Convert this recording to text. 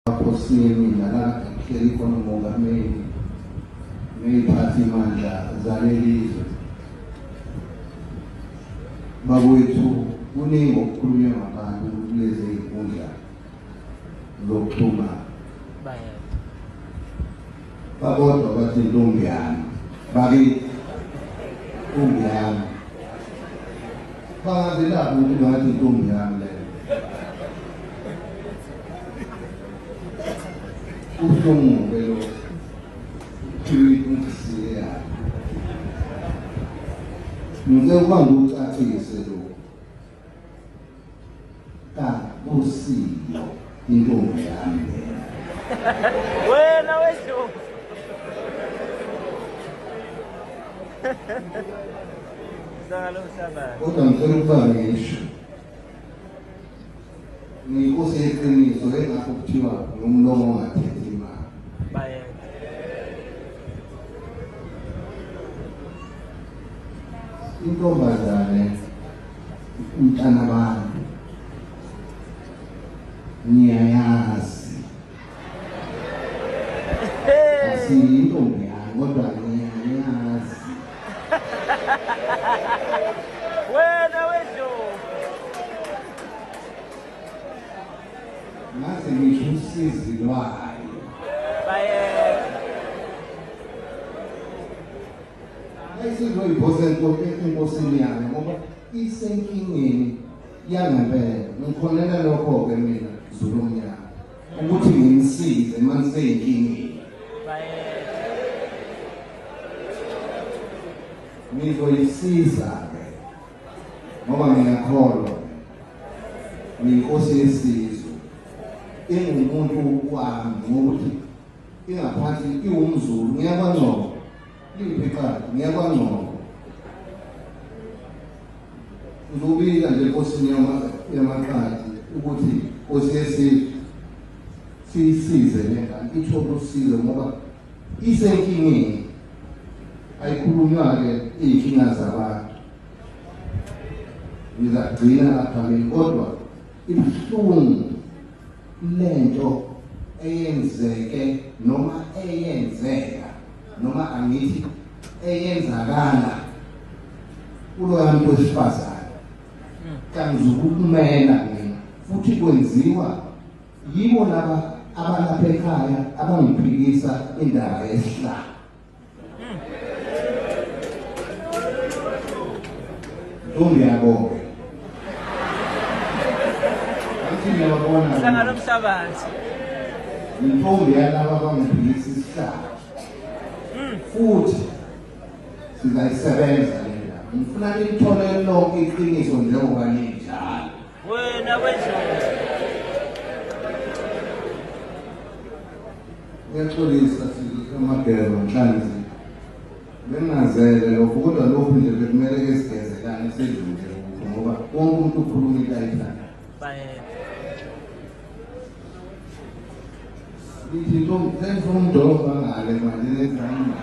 Aposini nalapha kuhleli khona umongameli ngey'phathimandla zalelizwe. Bakwethu kuningi okukhulunywa ngabantu kulezi y'nkundla zokuxhumana. Babodwa bathi intombi yami, bakithi intombi yami. Bangazelapho ukuthi ngathi intombi yami leyo. Uhlungu-ke lo ngisiya. Ngize ukuba ngiwucacise lo. Usiyo intombi yami lena. Wena wesho. Kodwa ngicela ukuba ngisho. Ngiyinkosi yeqiniso engakho kuthiwa ngomlomo ongathethi imali. Intombazane umntana bami niyayazi. Asiyintombi yami kodwa niyayazi. Wena wesho. Ngaze ngisho usizi lwayo. Ayisizwe iphose enkosini yami ngoba isenkingeni yangempela. Ngikholela lokho-ke mina Zulu Mnyama ukuthi ngimsize maniseyinkingeni. Ngizoyisiza-ke ngoba ngiyakholwa ngiyinkosi yesizwe. Ingumuntu wami ngokuthi ingaphansi iwumZulu ngiyakwaNgcobo. Liphekade ngiyakwaNgcobo. Ngizobika nje enkosini yamaqhaji ukuthi inkosi yesizwe siyisize le ngane ithole usizo ngoba isenkingeni. Ayikhulunywa-ke iy'nkinga zabantu. Ngizagcina lapha mina kodwa ibuhlungu lento eyenzeke noma eyenzeka noma angithi eyenzakala kuloya muntu wesifazane kangizukumela mina futhi kwenziwa yibo laba abalapha ekhaya abangiphikisa indaba yesihlalo. Ntombi yabonke. Hlangana umhlabathi. Intombi yalaba abangiphikisa isihlalo. Futhi sizayisebenza le ndaba. Ngifuna lithole lonke iqiniso njengoba linjalo. Wena wesho. Ngiyaxolisa sikamagelo nhlanzi. Bengazele lokho kodwa lokho nje bekumele ke sigezelane sedlule ngoba wonke umuntu ukhuluma into ayithanda. Lithi ntombi senze umdoko ngale manje nezami.